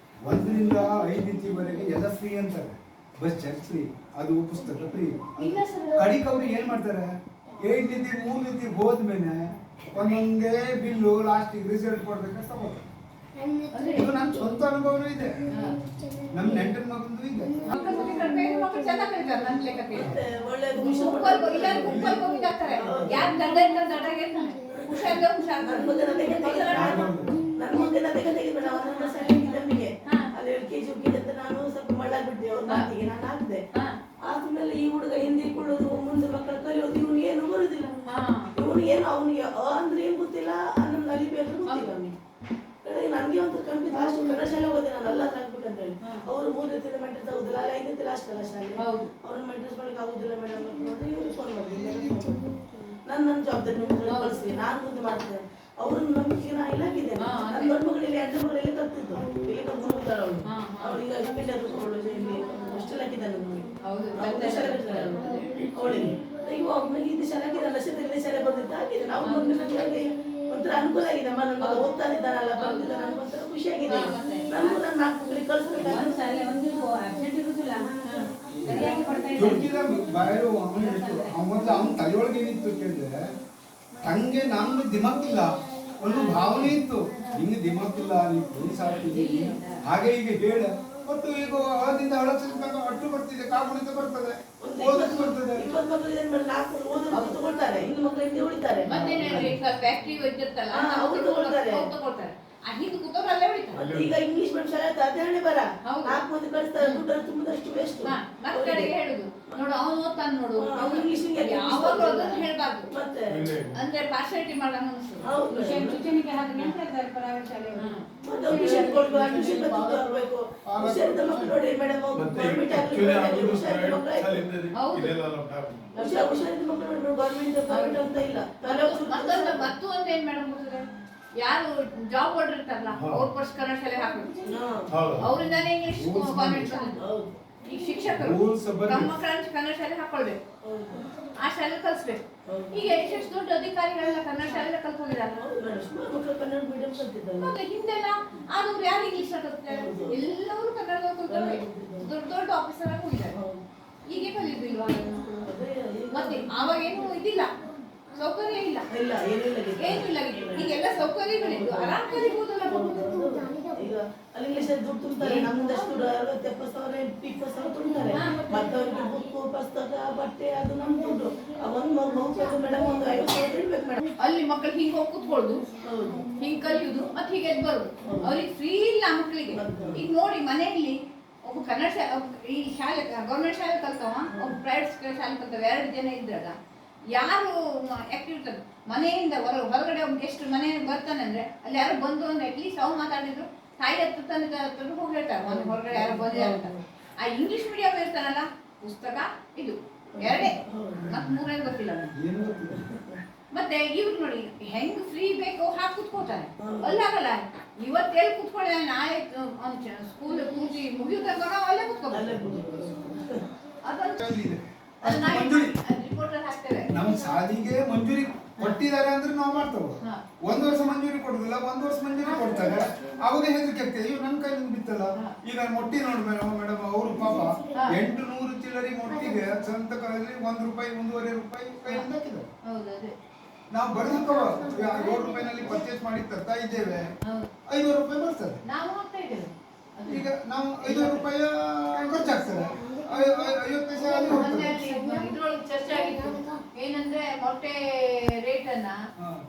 A: 1 ರಿಂದ 5 ಎಲ್ಲ ಫ್ರೀ ಅಂತಾರೆ. ಬಸ್ ಚಾರ್ಜ್ ಫ್ರೀ, ಅದು ಪುಸ್ತಕ ಫ್ರೀ. ಕಡಿಕ್ ಅವ್ರು ಏನ್ ಮಾಡ್ತಾರೆ 8 ನಿಂದ 3 ನಿಂದ ಹೋದ್ಮೇಲೆ ಒಂದೊಂದೇ ಬಿಲ್ಲು ಲಾಸ್ಟಿಗೆ ರಿಸಲ್ಟ್ ಕೊಡ್ಬೇಕಂತ ತಗೋತಾರೆ. ಇದು ನನ್ನ ಸ್ವಂತ ಅನುಭವನೂ ಇದೆ, ನಮ್ಮ ನೆಂಟನ ಮಗಂದು ಇದೆ.
B: ಮಕ್ಕಳು ಚೆನ್ನಾಗಿ ಕಲಿತಾರೆ ನನ್ನ ಲೆಕ್ಕಕ್ಕೆ. ಗುಂಪಲ್ಲಿ ಹೋಗಿದ್ದಾರೆ, ಯಾರು ದಡ್ಡ ಇರ್ತಾರೆ ದಡ್ಡಾಗೆ ಇರ್ತಾನೆ, ಹುಷಾರ್ದ ಹುಷಾರ್.
C: ನನ್ನ ಮಗನ ತೆಗೆದಿದ್ದೆ ಅವನನ್ನ ಸಣ್ಣಿಗೆ ಅಲ್ಲಿ LKG ಅಂತ ನಾನು ಸ್ವಲ್ಪ ಮಳ್ಳಾಗ್ಬಿಟ್ಟೆ. ಅವ್ರ ಮಾತಿಗೆ ನಾನು ಹಾಕಿದೆ. ಆದ್ಮೇಲೆ ಈ ಹುಡುಗ ಹಿಂದಿ ಕೊಡೋದು, ಮುಂದೆ ಮಕ್ಕಳು ಕಲಿಯೋದು, ಇವನು ಏನು ಬರುದಿಲ್ಲ. ಇವನು ಏನು ಅವನಿಗೆ ಅಂದ್ರೆ ಏನ್ ಗೊತ್ತಿಲ್ಲ, ನಮ್ಗೆ ಅಲಿಬೇಕು ಗೊತ್ತಿಲ್ಲ ಅವನಿಗೆ. ನನ್ಗೆ ಒಂದು ಕಂಪ್ನಿ ಲಾಸ್ಟ್ ಕನ್ನಡ ಶಾಲೆ ಹೋದೆ ನಾನು, ಎಲ್ಲ ಹಾಕ್ಬಿಟ್ಟು ಅಂತ ಹೇಳಿ. ಅವರು 3 ಮೆಂಟರ್ಸ್ ಆಗುದಿಲ್ಲ, ಅಲ್ಲಿ 5 ಲಾಸ್ಟ್ ಅಲ್ಲ ಶಾಲೆ. ಅವ್ರನ್ನ ಮೆಂಟರ್ಸ್ ಮಾಡಲಿಕ್ಕೆ ಆಗುದಿಲ್ಲ ಮೇಡಮ್ ಅಂತ ನೋಡ್ರಿ, ಇವ್ರಿಗೆ ಫೋನ್ ಮಾಡಿದ್ದೀನಿ. ನನ್ನ ಜವಾಬ್ದಾರಿ ಕಳಿಸ್ತೀನಿ, ನಾನು ಮುಂದೆ ಮಾಡ್ತೇನೆ. ಅವ್ರನ್ನ ನಂಬಿಕೆ ನಾ ಇಲ್ಲಾಗಿದೆ. ನನ್ನ ದೊಡ್ಡ ಮಗಳಲ್ಲಿ 2 ಮಕ್ಕಳೆಲ್ಲ ಕಲ್ತಿದ್ದು ಇಲ್ಲಿ ಕಲ್ತ್ಕೊಂಡ್ಬಿಡ್ತಾರ ಅವಳು. ಅವಳಿಗೆ ಇಲ್ಲಿ ಅಷ್ಟೆಲ್ಲ ಹಾಕಿದ್ದಾನೆ ಅವಳಿಗೆ. ಇವಾಗ ಇದು ಶಾಲೆ ಹಾಕಿದ ಲಕ್ಷದಲ್ಲಿ ಶಾಲೆ ಬಂದಿದ್ದು ಆಗಿದೆ. ನಾವು ನನಗೆ ಒಂಥರ ಅನುಕೂಲ ಆಗಿದೆ. ಅಮ್ಮ ನನ್ನ ಮಗ ಓದ್ತಾ ಇದ್ದಾನಲ್ಲ, ಬರ್ತಿದ್ದಾನೆ, ನನಗೊಂಥರ ಖುಷಿಯಾಗಿದೆ. ನಾನು ನನ್ನ 4 ಮಕ್ಕಳಿಗೆ ಕಳಿಸ್ಬೇಕಾದ್ರೆ
A: ಅವ್ನ ತಲೆಯೊಳಗೆ ಏನಿತ್ತು ಕೇಳಿದ್ರೆ, ತಂಗೆ ನಮ್ಗೆ ದಿಮಾಕಿಲ್ಲ, ಒಂದು ಭಾವನೆ ಇತ್ತು, ನಿಂಗೆ ದಿಮಾಕಿಲ್ಲ, ನೀವು ಪೊಲೀಸ್ ಆಗ್ತಿದ್ದೀವಿ ಹಾಗೆ ಈಗ ಹೇಳ. ಮತ್ತು ಈಗ ಹಳದಿಂದ ಹಳಸಿದ ಅಟ್ಟು ಬರ್ತಿದೆ, ಕಾಗುಣಿತ ಬರ್ತದೆ, ಓದಕ್ಕೆ ಬರ್ತದೆ.
C: 20 ಮಕ್ಕಳು ಏನ್ ಮಾಡಿ 4 ಓದೋದು ತಗೊಳ್ತಾರೆ, ಇನ್ನು ಮಕ್ಕಳು ಹಿಂದೆ ಉಳಿತಾರೆ.
B: ಫ್ಯಾಕ್ಟ್ರಿ ಇದ್ದಿರ್ತಲ್ಲ
C: ಅವ್ರು ತಗೊಳ್ತಾರೆ.
B: ಹಿಂದೆ ಕೂತವ್ರಲ್ಲೇ ಹೊಡಿತಾರೆ.
C: ಈಗ ಇಂಗ್ಲಿಷ್ ಮೀಡಿಯಂ ಶಾಲೆ ಹದಿನೇಳನೇ ಬರ 4 ಮಂದಿ ಕಳಿಸ್ತಾರೆ, ದುಡ್ಡು ತುಂಬದಷ್ಟು ವೇಸ್ಟ್.
B: ಮಕ್ಕಳಿಗೆ ಹೇಳುದು ನೋಡು, ಅವನು ಓದ್ತಾನೆ ನೋಡು,
C: ಅವ್ನು ಇಂಗ್ಲಿಷ್
B: ಯಾವಾಗಲೂ ಅದನ್ನ ಹೇಳ್ಬಾರ್ದು.
C: ಮತ್ತೆ
B: ಅಂದ್ರೆ ಪಾರ್ಶಾಲಿಟಿ ಮಾಡಂಗ
C: ಹೌದು.
D: ಸೂಚನೆಗೆ ಹಾಗೆ ಹೇಳ್ತಾರೆ ಪ್ರೈವೇಟ್ ಶಾಲೆ.
C: ಮತ್ತೆ ಟ್ಯೂಷನ್ ಕೊಡ್ಬೇಕು, ಟ್ಯೂಷನ್ ಬರ್ಬೇಕು. ಹುಷಾರಿದ್ದ ಮಕ್ಕಳು ನೋಡಿ ಮೇಡಮ್, ಗೌರ್ಮೆಂಟ್ ಹುಷಾರಿದ್ದ ಮಕ್ಕಳು ನೋಡಿ ಗೌರ್ಮೆಂಟ್ ಪ್ರೈವೇಟ್ ಅಂತ ಇಲ್ಲ.
B: ಮತ್ತು ಒಂದ್ ಏನ್ ಮೇಡಮ್ ಗೊತ್ತಿದೆ, ಯಾರು ಜಾಬ್ ಹೋಲ್ಡರ್ ಇರ್ತಾರಲ್ಲ ಅವ್ರ ಪರ್ಸ್ ಕನ್ನಡ ಶಾಲೆ ಹಾಕ್ಬೇಕು. ಅವರಿಂದಾನೇ ಇಂಗ್ಲಿಷ್ ಕಾನ್ವೆಂಟ್ ಬಂದಿದ್ದು. ಈಗ ಶಿಕ್ಷಕರು ತಮ್ಮ ಮಕ್ಕಳನ್ನ ಕನ್ನಡ ಶಾಲೆ ಹಾಕೊಳ್ಬೇಕು, ಆ ಶಾಲೆ ಕಲಿಸ್ಬೇಕು. ಈಗ ಎಷ್ಟು ದೊಡ್ಡ ಅಧಿಕಾರಿಗಳೆಲ್ಲ ಕನ್ನಡ ಶಾಲೆ ಕಲ್ತ್ಕೊಂಡಿದ್ದಾರೆ. ಹಿಂದೆಲ್ಲ ಆದವ್ರು ಯಾರು ಇಂಗ್ಲಿಷ್ ಕಲಿಸ್ತಾರೆ, ಎಲ್ಲರೂ ಕನ್ನಡ ದೊಡ್ಡ ದೊಡ್ಡ ಆಫೀಸರ್ ಆಗಿ ಹೋಗಿದ್ದಾರೆ. ಈಗ ಕಲಿಯುದಿಲ್ವಾ? ಮತ್ತೆ ಆವಾಗ ಏನು ಇದಿಲ್ಲ, ಸೌಕರ್ಯ ಇಲ್ಲ, ಏನಿಲ್ಲ. ಈಗೆಲ್ಲ ಸೌಕರ್ಯಗಳಿದ್ದು ಆರಾಮ್ ಕಲಿಬಹುದಲ್ಲ.
C: ಈಗ ಅಲ್ಲಿ ಇಂಗ್ಲಿಷ್ ದುಡ್ಡು ತುಂಬ್ತಾರೆ, ನಮ್ದಷ್ಟು 60,000-70,000 20,000 ತುಂಬ್ತಾರೆ. ಮತ್ತವ್ರಿಗೆ ಬುಕ್ಕು, ಪುಸ್ತಕ, ಬಟ್ಟೆ ಅದು ನಮ್ ದುಡ್ಡು. ಒಂದ್ ಮಗು ಮೇಡಮ್ ಒಂದು 50,000 ಇಡ್ಬೇಕು ಮೇಡಮ್.
B: ಅಲ್ಲಿ ಮಕ್ಕಳು ಹಿಂಗ್ ಹೋಗಿ ಕೂತ್ಕೊಳ್ಳೋದು, ಹಿಂಗ್ ಕಲಿಯುದು, ಮತ್ತೆ ಹೀಗೆ ಬರುದು. ಅವ್ರಿಗೆ ಫ್ರೀ ಇಲ್ಲ ಮಕ್ಕಳಿಗೆ. ಈಗ ನೋಡಿ ಮನೆಯಲ್ಲಿ ಒಬ್ಬ ಕನ್ನಡ ಈ ಶಾಲೆ ಗೌರ್ಮೆಂಟ್ ಶಾಲೆ ಕಲ್ತವ, ಒಬ್ಬ ಪ್ರೈವೇಟ್ ಶಾಲೆ ಕಲ್ತವ, 2 ಜನ ಇದ್ದಾಗ ಯಾರು ಆಕ್ಟಿವ್ ಇರ್ತಾರೆ? ಮನೆಯಿಂದ ಹೊರಗಡೆ ಒಬ್ಬ ಎಷ್ಟು ಮನೆ ಬರ್ತಾನೆ ಅಂದ್ರೆ ಅಲ್ಲಿ ಯಾರು ಬಂದು ಅಂದ್ರೆ ಅಟ್ಲೀಸ್ಟ್ ಅವ್ರು ಮಾತಾಡಿದ್ರು ತಾಯಿ ಹತ್ರ ಹೋಗಿ ಹೇಳ್ತಾರೆ ಹೊರಗಡೆ ಯಾರು ಬಂದಿದ್ದಾರೆ ಅಂತ. ಆ ಇಂಗ್ಲಿಷ್ ಮೀಡಿಯಂ ಇರ್ತಾನಲ್ಲ, ಪುಸ್ತಕ ಇದು 2 ಮತ್ತೆ 3 ಗೊತ್ತಿಲ್ಲ. ಮತ್ತೆ ಇವ್ರು ನೋಡಿ ಹೆಂಗ್ ಫ್ರೀ ಬೇಕೋ ಹಾಕಿ ಕುತ್ಕೋತಾರೆ. ಅಲ್ಲಾಗಲ್ಲ, ಇವತ್ತೆಲ್ಲಿ ಕುತ್ಕೊಳ್ಳಿ ನಾಳೆ ಸ್ಕೂಲ್ ಕೂತಿ ಮುಗಿಯೋ ತನಕ ನಾವು ಅಲ್ಲೇ ಕುತ್ಕೋಬೇಕು. ಅದನ್ನ ರಿಪೋರ್ಟ್ ಅಲ್ಲಿ ಹಾಕ್ತೇವೆ.
A: ನಮ್ಮ ಶಾಲೆಗೆ ಮಂಜೂರಿ ಕೊಟ್ಟಿದ್ದಾರೆ ಅಂದ್ರೆ ನಾವು ಮಾಡ್ತೇವೆ.
B: ಹಾ.
A: 1 ವರ್ಷ ಮಂಜೂರಿ ಕೊಡುದಿಲ್ಲ, 1 ವರ್ಷ ಮಂಜೂರಿ ಕೊಡ್ತಾರೆ. ಅವಾಗ ಹೆದರಿಕೆ ಆಗ್ತದೆ, ಇವ್ ನನ್ನ ಕೈಲಿಂದ ಬಿತ್ತಲ್ಲ. ಈಗ ಮೊಟ್ಟಿ ನೋಡಿ ಮೇಡಮ್ ಅವರು ಪಾಪ 800 ಚಿಲ್ಲರಿ ಮೊಟ್ಟಿಗೆ ಸಂತಕದಲ್ಲಿ ₹1 1.5 ಕೈಯಿಂದ ಹಾಕಿದ್ದಾರೆ.
B: ಹೌದು, ಅದೇ
A: ನಾವು ಬರೆದಕ್ಕವ ₹7 ಪರ್ಚೇಸ್ ಮಾಡಿ ತರ್ತಾ ಇದ್ದೇವೆ, ₹5 ಬರ್ತದೆ.
B: ನಾವು ಹೋಗ್ತಾ ಇದ್ದೇವೆ.
A: ಈಗ ನಾವು ₹5 ಖರ್ಚಾಗ್ತದೆ, 50 ಪೈಸೆ ಅಲ್ಲಿ ಹೋಗ್ತದೆ.
B: ಇದ್ರೊಳಗೆ ಚರ್ಚೆ ಆಗಿತ್ತು ಏನಂದ್ರೆ ಮೊಟ್ಟೆ ರೇಟ್ ಅನ್ನ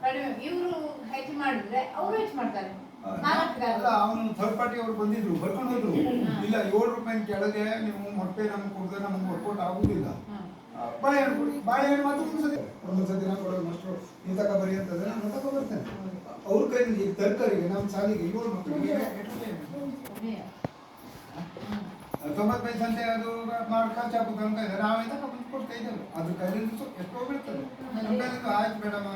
B: ಕಡಿಮೆ ಇವರು ಹೆಚ್ಚು ಮಾಡಿದ್ರೆ ಅವರು ಹೆಚ್ಚು ಮಾಡ್ತಾರೆ.
A: ಅಲ್ಲ, ಅವನು ಥರ್ಡ್ ಪಾರ್ಟಿ ಅವ್ರು ಬಂದಿದ್ರು, ಬರ್ಕೊಂಡು ಹೋದ್ರು. ಇಲ್ಲ, ₹7 ಕೆಳಗೆ ನೀವು ಮೊಟ್ಟೆ ನಮ್ಗೆ ಕೊಡದೆ ನಮ್ಗೆ ವರ್ಕೌಟ್ ಆಗುದಿಲ್ಲ. ಬಾಳೆಹಣ್ಣು ಕೊಡಿ, ಬಾಳೆಹಣ್ಣು ಮಾತ್ರ ಒಂದ್ಸತಿ ನಾವು ಕೊಡೋದು ಮಾಸ್ಟ್ರು ನೀವು ತಕ ಬರಿ ಅಂತಂದ್ರೆ ನಾನು ತಕ ಬರ್ತೇನೆ. ಅವ್ರ ಕೈಲಿ ತರಕಾರಿಗೆ ನಮ್ಮ ಶಾಲೆಗೆ 7 ಮಕ್ಕಳಿಗೆ 90 ಪೈಸೆ ಅಂತ ಅದು ಮಾಡಿ ಖರ್ಚಾಗುತ್ತೆ ಅಂತ ಇದ್ದಾರೆ. ನಾವೇ ತಕ ಕೊಡ್ತಾ ಇದ್ದೇವೆ. ಅದ್ರ ಕೈಲಿಂದ ಎಷ್ಟೋ ಬೀಳ್ತದೆ. ನಮ್ಮ ಕೈಲಿಂದ ಆಯ್ತು ಮೇಡಮ್